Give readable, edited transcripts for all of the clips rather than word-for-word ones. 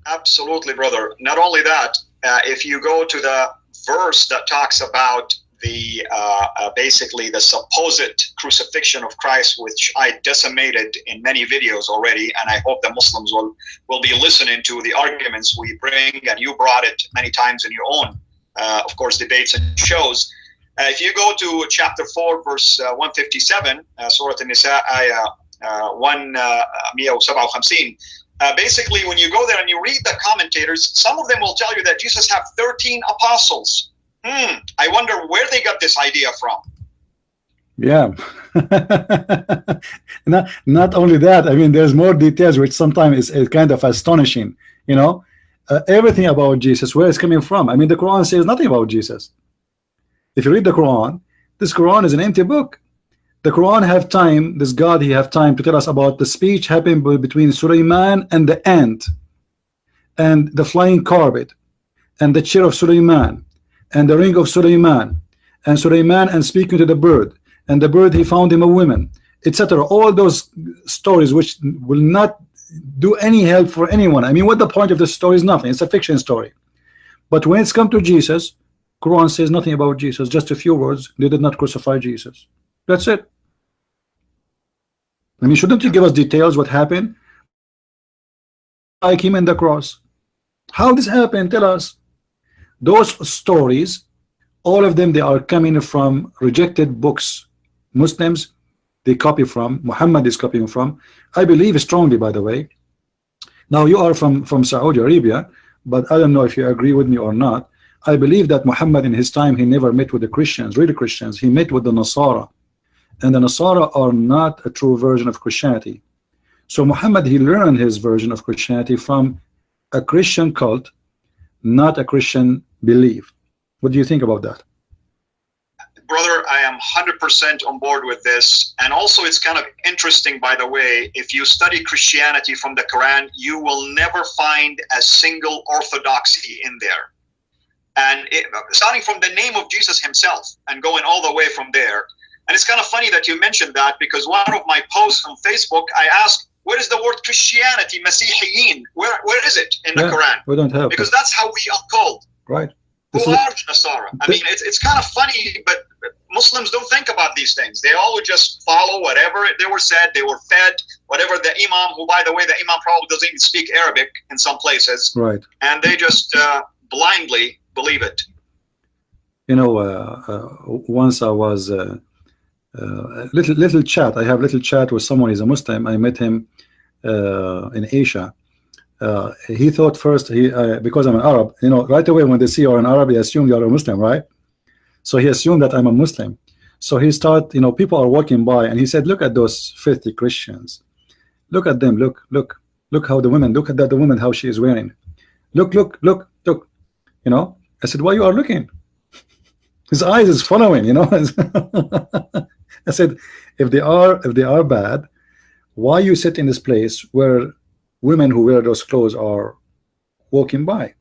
Absolutely, brother. Not only that, if you go to the verse that talks about the basically the supposed crucifixion of Christ, which I decimated in many videos already, and I hope the Muslims will be listening to the arguments we bring, and you brought it many times in your own, of course, debates and shows. If you go to chapter 4, verse 157, Surah An-Nisa, ayah 157, basically, when you go there and you read the commentators, some of them will tell you that Jesus had 13 apostles. I wonder where they got this idea from. Yeah. not only that, I mean, there's more details which sometimes is kind of astonishing. You know, everything about Jesus, where it's coming from. I mean, the Quran says nothing about Jesus. If you read the Quran, this Quran is an empty book. The Quran have time, this God, he have time to tell us about the speech happened between Sulaiman and the ant, and the flying carpet, and the chair of Sulaiman, and the ring of Sulaiman, and Sulaiman and speaking to the bird, and the bird he found him a woman, etc. All those stories which will not do any help for anyone. I mean, what the point of the story is? Nothing. It's a fiction story. But when it's come to Jesus, Quran says nothing about Jesus, just a few words. They did not crucify Jesus. That's it. I mean, shouldn't you give us details what happened? Like him in the cross. How this happened? Tell us. Those stories, all of them, they are coming from rejected books. Muslims, they copy from. Muhammad is copying from. I believe strongly, by the way. Now, you are from Saudi Arabia, but I don't know if you agree with me or not. I believe that Muhammad in his time, he never met with the Christians, really Christians. He met with the Nasara. And the Nasara are not a true version of Christianity. So Muhammad, he learned his version of Christianity from a Christian cult, not a Christian belief. What do you think about that? Brother, I am 100% on board with this. And also it's kind of interesting, by the way, if you study Christianity from the Quran, you will never find a single orthodoxy in there. And starting from the name of Jesus himself and going all the way from there. And it's kind of funny that you mentioned that, because one of my posts on Facebook, I asked, where is the word Christianity, Masihiyin? Where is it in the Quran? We don't have. Because that's how we are called. Right. Who are Nasara? I mean, it's kind of funny, but Muslims don't think about these things. They all just follow whatever they were said, they were fed, whatever the Imam, who, by the way, the Imam probably doesn't even speak Arabic in some places. Right. And they just blindly believe it. You know, once I was little chat. I have little chat with someone. He's a Muslim. I met him in Asia. He thought first because I'm an Arab, you know, right away when they see you're an Arab, they assume you're a Muslim, right? So he assumed that I'm a Muslim. So he started, you know, people are walking by, and he said, "Look at those filthy Christians. Look at them. Look how the women. Look at that the woman how she is wearing. Look. You know." I said, "Why you are looking?" His eyes is following, you know. I said, if they are bad, why you sit in this place where women who wear those clothes are walking by?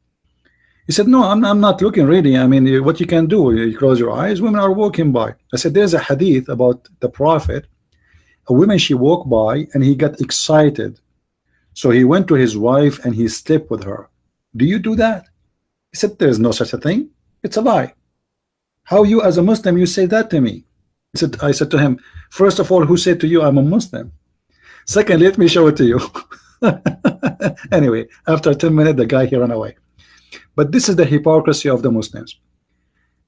He said, "No, I'm not looking really. I mean, what you can do, you close your eyes, women are walking by." I said, "There's a hadith about the Prophet. A woman, she walked by and he got excited. So he went to his wife and he slept with her. Do you do that?" He said, "There's no such a thing. It's a lie. How you as a Muslim, you say that to me?" I said to him, "First of all, who said to you I'm a Muslim? Second, let me show it to you." Anyway, after 10 minutes, the guy here ran away. But this is the hypocrisy of the Muslims.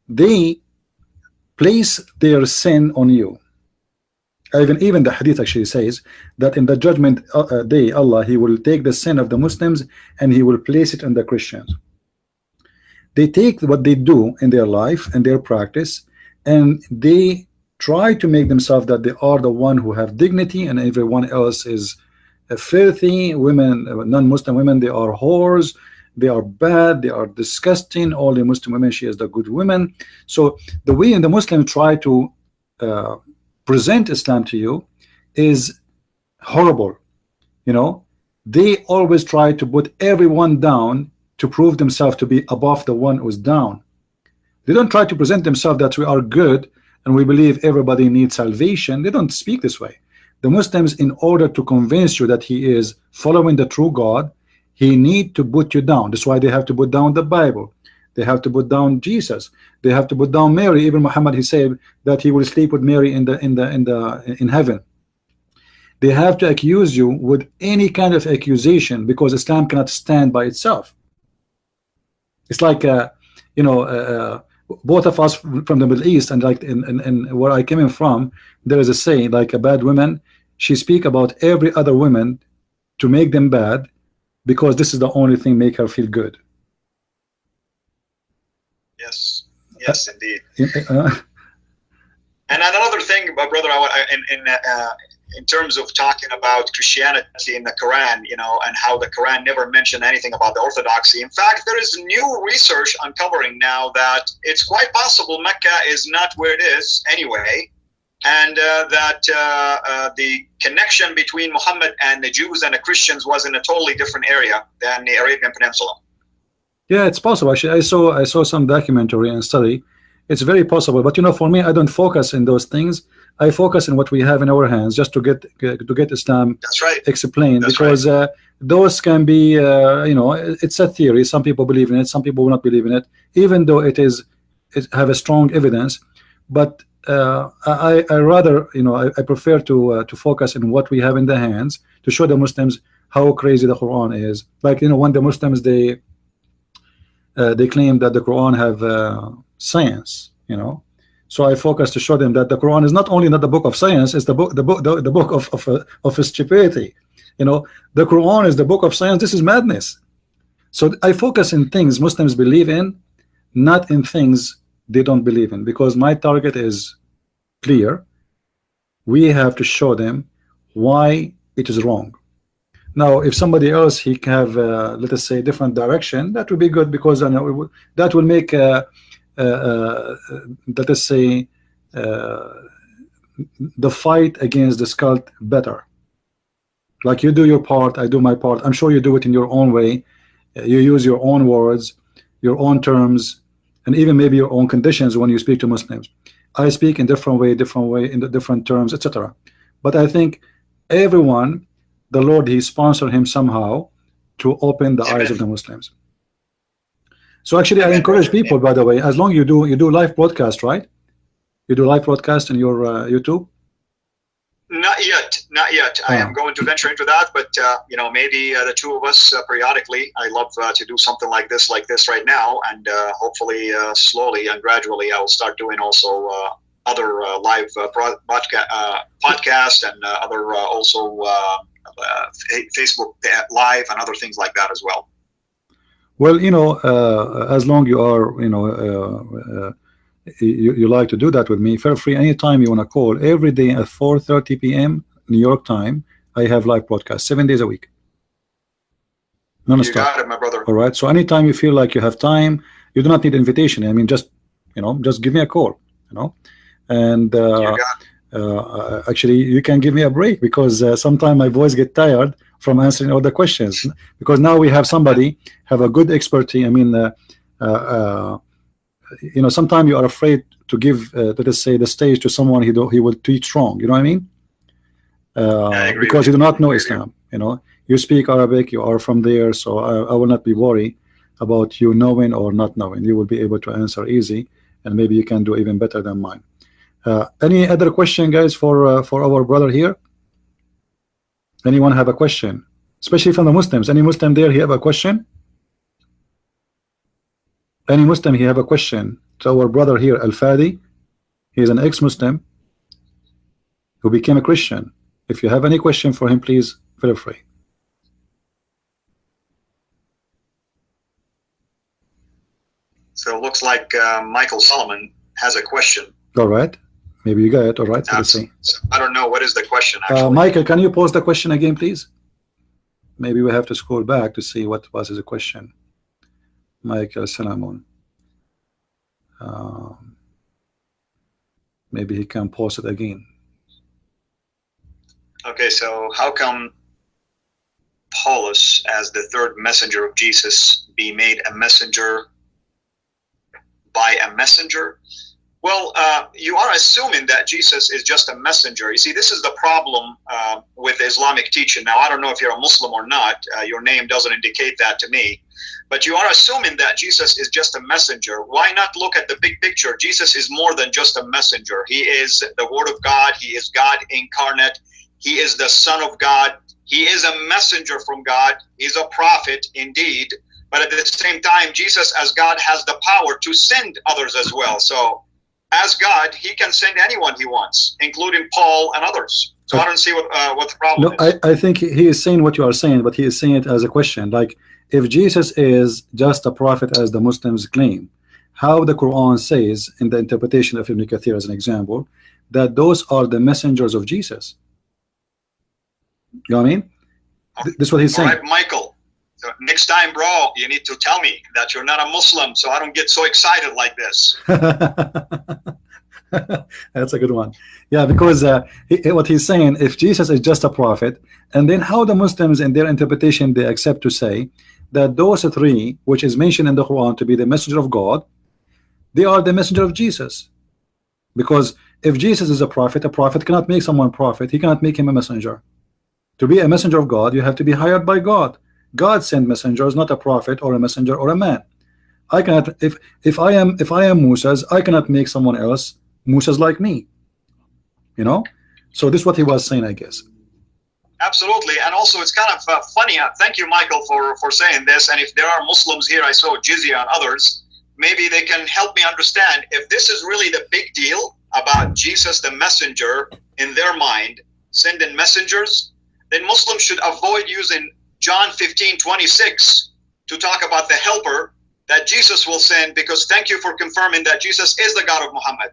They place their sin on you. Even the hadith actually says that in the judgment day, Allah, he will take the sin of the Muslims and he will place it on the Christians. They take what they do in their life and their practice, and they try to make themselves that they are the one who have dignity, and everyone else is filthy. Women, non-Muslim women, they are whores, they are bad, they are disgusting. Only Muslim women, she is the good women. So the way the Muslim try to present Islam to you is horrible. You know, they always try to put everyone down to prove themselves to be above the one who's down. They don't try to present themselves that we are good and we believe everybody needs salvation. They don't speak this way. The Muslims, in order to convince you that he is following the true God, He need to put you down. That's why they have to put down the Bible. They have to put down Jesus. They have to put down Mary. Even Muhammad, he said that he will sleep with Mary in heaven. They have to accuse you with any kind of accusation because Islam cannot stand by itself. It's like you know, both of us from the Middle East, and like in where I came in from, there is a saying like a bad woman, she speak about every other woman to make them bad because this is the only thing make her feel good. Yes, yes, indeed. Uh, And another thing, brother, in terms of talking about Christianity in the Quran, you know, and how the Quran never mentioned anything about the Orthodoxy. In fact, there is new research uncovering now that it's quite possible Mecca is not where it is anyway, and that the connection between Muhammad and the Jews and the Christians was in a totally different area than the Arabian Peninsula. Yeah, it's possible. Actually, I saw some documentary and study. It's very possible, but you know, for me, I don't focus in those things. I focus in what we have in our hands, just to get Islam That's right. explained. That's because right. Those can be, you know, it's a theory. Some people believe in it, some people will not believe in it, even though it have a strong evidence. But I rather, you know, I prefer to focus in what we have in the hands to show the Muslims how crazy the Quran is. Like, you know, when the Muslims they claim that the Quran have science, you know, so I focus to show them that the Quran is not only not the book of science, it's the book of stupidity. You know, the Quran is the book of science. This is madness. So I focus in things Muslims believe in, not in things they don't believe in, because my target is clear. We have to show them why it is wrong. Now, if somebody else he can have, let us say, different direction, that would be good, because that will make, let us say, the fight against this cult better. Like, you do your part, I do my part. I'm sure you do it in your own way. You use your own words, your own terms, and even maybe your own conditions when you speak to Muslims. I speak in different way, in the different terms, etc. But I think everyone, the Lord, he sponsored him somehow to open the eyes of the Muslims. So actually, I encourage people, by the way, as long you do live broadcast, right? You do live broadcast in your YouTube? Not yet, not yet. I am going to venture into that, but you know, maybe the two of us periodically. I love to do something like this right now, and hopefully, slowly and gradually, I will start doing also other live podcast and other also Facebook Live and other things like that as well. Well, you know, as long you are, you know, you like to do that with me, feel free anytime you want to call. Every day at 4:30 p.m. New York time, I have live broadcast 7 days a week. You got it, my brother. All right. So anytime you feel like you have time, you do not need invitation. I mean, just, you know, just give me a call, you know. And actually, you can give me a break, because sometimes my voice get tired from answering all the questions, because now we have somebody have a good expertise. I mean, you know, sometimes you are afraid to give, let us say, the stage to someone he will teach wrong. You know what I mean? Because you do not know Islam. You know, you speak Arabic, you are from there, so I will not be worried about you knowing or not knowing. You will be able to answer easy, and maybe you can do even better than mine. Any other question, guys, for our brother here? Anyone have a question, especially from the Muslims? Any Muslim there? He have a question? Any Muslim he have a question to our brother here, Al-Fadi? He is an ex-Muslim who became a Christian. If you have any question for him, please feel free. So it looks like Michael Solomon has a question. All right. Maybe you got it. All right. I don't know. What is the question, actually? Michael, can you pose the question again, please? Maybe we have to scroll back to see what was his question. Michael Solomon. Maybe he can post it again. Okay, so how come Paulus, as the third messenger of Jesus, be made a messenger by a messenger? Well, you are assuming that Jesus is just a messenger. You see, this is the problem with Islamic teaching. Now, I don't know if you're a Muslim or not. Your name doesn't indicate that to me. But you are assuming that Jesus is just a messenger. Why not look at the big picture? Jesus is more than just a messenger. He is the Word of God. He is God incarnate. He is the Son of God. He is a messenger from God. He's a prophet indeed. But at the same time, Jesus as God has the power to send others as well. So as God, he can send anyone he wants, including Paul and others. So I don't see what the problem is. I think he is saying what you are saying, but he is saying it as a question. Like, if Jesus is just a prophet as the Muslims claim, how the Quran says in the interpretation of Ibn Kathir as an example, that those are the messengers of Jesus. You know what I mean? This is what he's saying. All right, Michael. So next time, bro, you need to tell me that you're not a Muslim so I don't get so excited like this. That's a good one. Yeah, because what he's saying, if Jesus is just a prophet, and then how the Muslims in their interpretation they accept to say that those three, which is mentioned in the Quran to be the messenger of God, they are the messenger of Jesus. Because if Jesus is a prophet cannot make someone prophet. He cannot make him a messenger. To be a messenger of God, you have to be hired by God. God sent messengers, not a prophet or a messenger or a man. I cannot, if I am Musa's, I cannot make someone else Musa's like me. You know? So this is what he was saying, I guess. Absolutely. And also it's kind of funny. Thank you, Michael, for saying this. And if there are Muslims here, I saw Jizya and others, maybe they can help me understand if this is really the big deal about Jesus the messenger in their mind, sending messengers, then Muslims should avoid using John 15:26 to talk about the helper that Jesus will send, because thank you for confirming that Jesus is the God of Muhammad.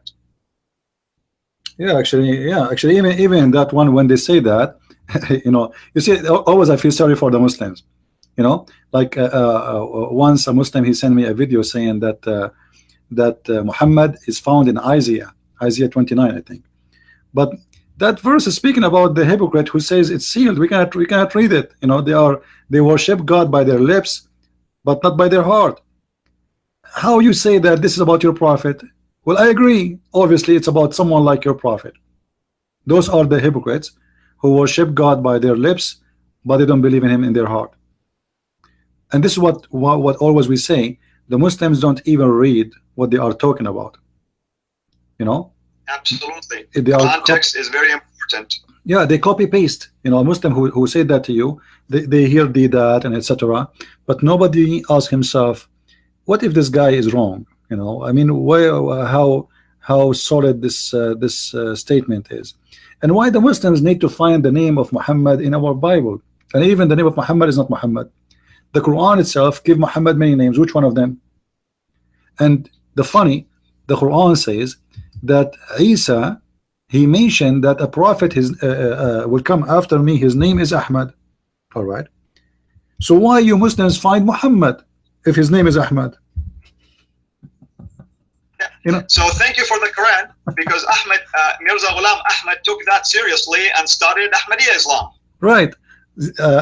Yeah, actually, even in that one, when they say that, you know, you see, always I feel sorry for the Muslims. You know, like once a Muslim, he sent me a video saying that Muhammad is found in Isaiah 29, I think. But that verse is speaking about the hypocrite who says it's sealed. We cannot read it. You know, they worship God by their lips, but not by their heart. How you say that this is about your prophet? Well, I agree. Obviously, it's about someone like your prophet. Those are the hypocrites who worship God by their lips, but they don't believe in him in their heart. And this is what always we say. The Muslims don't even read what they are talking about. You know? Absolutely. Context is very important. Yeah, they copy paste. You know, a Muslim who said that to you, they hear that and etc. But nobody asks himself, what if this guy is wrong? You know, I mean, how solid this statement is, and why the Muslims need to find the name of Muhammad in our Bible, and even the name of Muhammad is not Muhammad. The Quran itself give Muhammad many names. Which one of them? And the Quran says that Isa, he mentioned that a prophet will come after me. His name is Ahmad. All right. So why you Muslims find Muhammad if his name is Ahmad? You know? So thank you for the Quran, because Mirza Ghulam Ahmad took that seriously and started Ahmadiyya Islam. Right.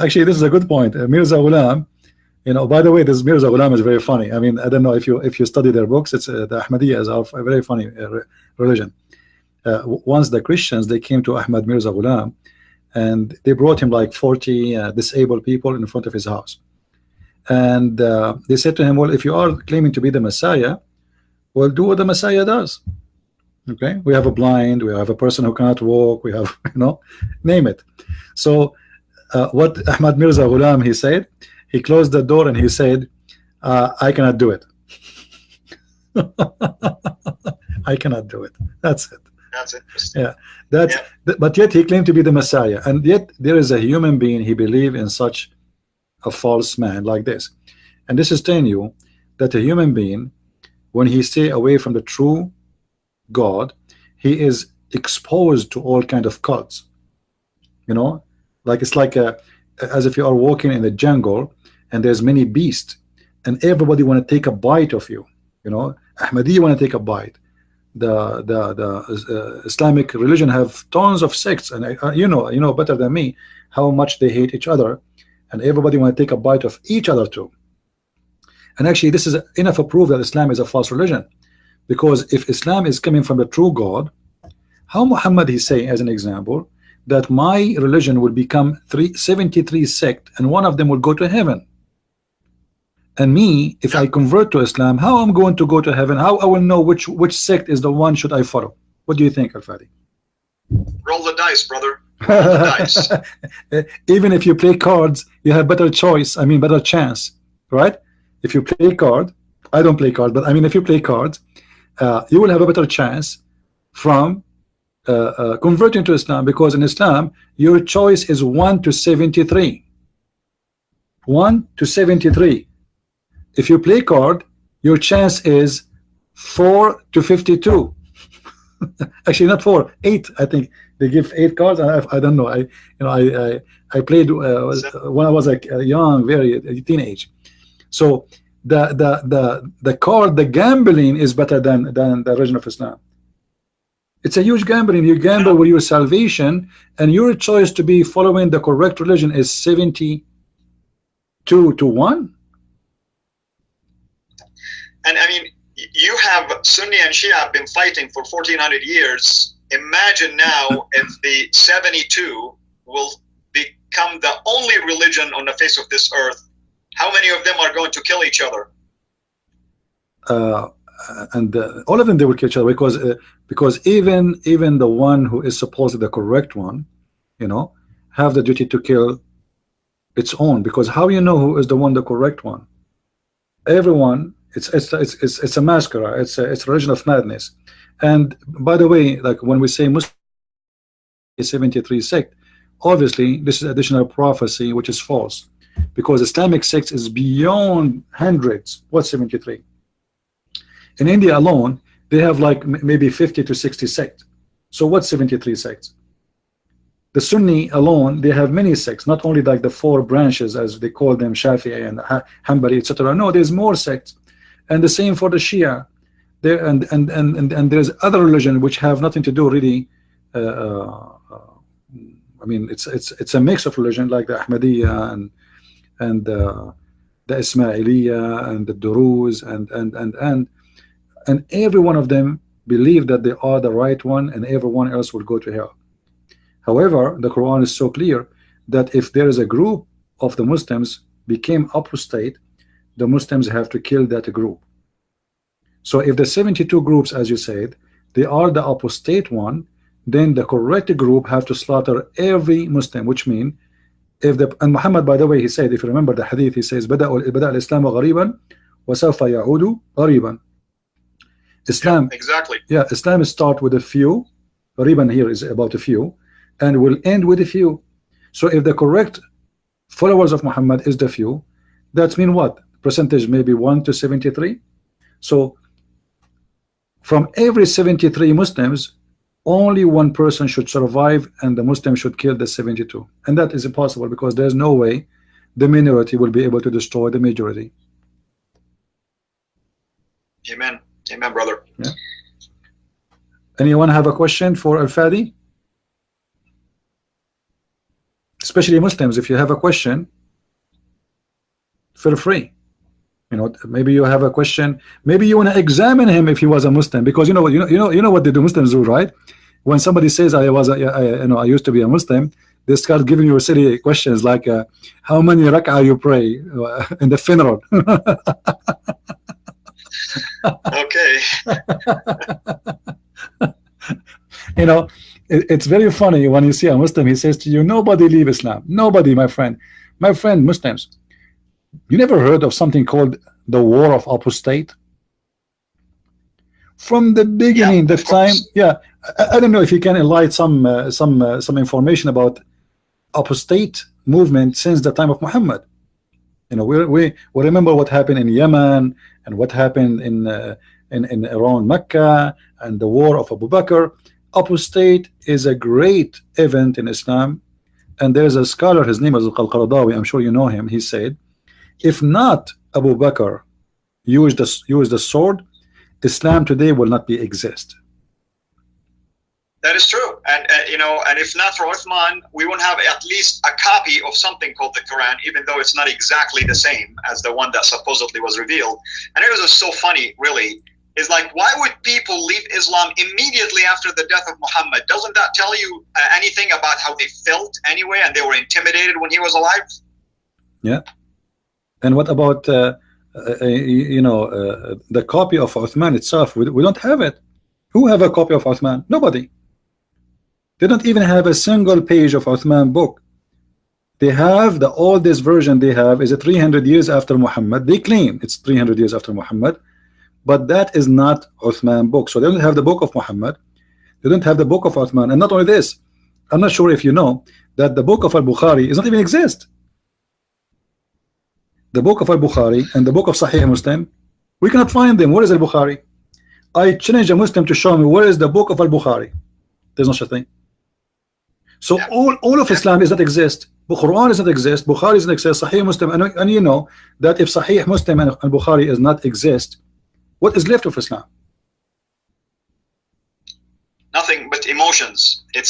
Actually, this is a good point. Mirza Ghulam, you know, by the way, this Mirza Ghulam is very funny. I mean, I don't know if you study their books. It's the Ahmadiyyas are a very funny religion. Once the Christians, they came to Ahmad Mirza Ghulam, and they brought him like 40 disabled people in front of his house, and they said to him, well, if you are claiming to be the Messiah, well, do what the Messiah does. Okay, we have a blind, we have a person who cannot walk, we have, you know, name it. So what Ahmad Mirza Ghulam, he said, he closed the door and he said, I cannot do it. I cannot do it. That's it. That's interesting. Yeah, but yet he claimed to be the Messiah, and yet there is a human being, he believed in such a false man like this. And this is telling you that a human being, when he stay away from the true God, he is exposed to all kind of cults. You know, like it's like as if you are walking in the jungle and there's many beasts, and everybody want to take a bite of you. You know, Ahmadiyya want to take a bite. The Islamic religion have tons of sects, and you know better than me how much they hate each other, and everybody want to take a bite of each other too. And actually, this is enough to prove that Islam is a false religion, Because if Islam is coming from the true God, how Muhammad he say as an example that my religion will become 73 sect and one of them will go to heaven, and me if I convert to Islam, how I'm going to go to heaven? How I will know which sect is the one should I follow? What do you think, Al-Fadi? Roll the dice, brother. Roll the dice. Even if you play cards, you have better choice. I mean, better chance, right? If you play card, I don't play cards, but I mean, if you play cards, you will have a better chance from converting to Islam, because in Islam your choice is 1 to 73. 1 to 73. If you play card, your chance is 4 to 52. Actually, not 4, 8. I think they give 8 cards. I don't know. I played when I was like young, very teenage. So the card, the gambling is better than the religion of Islam. It's a huge gambling. You gamble with your salvation, and your choice to be following the correct religion is 72 to 1. And I mean, you have Sunni and Shia been fighting for 1400 years. Imagine now if the 72 will become the only religion on the face of this earth. How many of them are going to kill each other? And all of them, they will kill each other, because even the one who is supposedly the correct one, have the duty to kill its own. Because how you know who is the one, the correct one? Everyone. It's a masquerade. It's a religion of madness. And by the way, like when we say Muslim 73 sect, obviously this is additional prophecy which is false, because Islamic sects is beyond hundreds. What's 73? In India alone, they have like maybe 50 to 60 sects. So what's 73 sects? The Sunni alone, they have many sects, not only like the 4 branches as they call them, Shafi'i and Hanbali, etc. No, there's more sects. And the same for the Shia. There and there's other religion which have nothing to do really. I mean, it's a mix of religion, like the Ahmadiyya and the Ismailiyya and the Duruz and every one of them believe that they are the right one, and everyone else will go to hell. However, the Quran is so clear that if there is a group of the Muslims became apostate, the Muslims have to kill that group. So if the 72 groups, as you said, they are the apostate one, then the correct group have to slaughter every Muslim, which means and Muhammad, by the way, he said, if you remember the hadith, he says, بدأ الإسلام غريبا وسوف يعود غريبا. Islam, exactly. Yeah, Islam start with a few. غريبا here is about a few, and will end with a few. So if the correct followers of Muhammad is the few, that means what? Percentage maybe 1 to 73. So from every 73 Muslims, only one person should survive, and the Muslim should kill the 72. And that is impossible, because there's no way the minority will be able to destroy the majority. Amen. Amen, brother. Yeah. Anyone have a question for Al-Fadi? Especially Muslims, if you have a question, feel free. Maybe you have a question. Maybe you want to examine him if he was a Muslim, because you know what the Muslims do, right? When somebody says I used to be a Muslim, they start giving you silly questions like how many rak'ah you pray in the funeral. Okay. It's very funny when you see a Muslim, he says to you, nobody leave Islam. Nobody, my friend. Muslims, you never heard of something called the war of apostate? From the beginning, the time, yeah, I don't know if you can enlighten some information about apostate movement since the time of Muhammad. We remember what happened in Yemen and what happened in around Mecca and the war of Abu Bakr. Apostate is a great event in Islam, and there's a scholar, his name is Al-Qaradawi, I'm sure you know him. He said, if not Abu Bakr used the sword, Islam today will not be exist. That is true, and and if not for Uthman, we won't have at least a copy of something called the Quran, even though it's not exactly the same as the one that supposedly was revealed. And it was just so funny, really. is like, why would people leave Islam immediately after the death of Muhammad? Doesn't that tell you anything about how they felt anyway, and they were intimidated when he was alive? Yeah. And what about the copy of Uthman itself? We don't have it. Who have a copy of Uthman? Nobody. They don't even have a single page of Uthman book. They have the oldest version they have is 300 years after Muhammad. They claim it's 300 years after Muhammad, but that is not Uthman book. So they don't have the book of Muhammad. They don't have the book of Uthman. And not only this, I'm not sure if you know that the book of Al-Bukhari does not even exist. The book of Al-Bukhari and the book of Sahih Muslim, we cannot find them. Where is Al-Bukhari? I challenge a Muslim to show me where is the book of Al-Bukhari. There's no such thing. So all of Islam does not exist. Quran does not exist. Bukhari does not exist. Sahih Muslim, and you know that if Sahih Muslim and Bukhari does not exist, what is left of Islam? Nothing but emotions. It's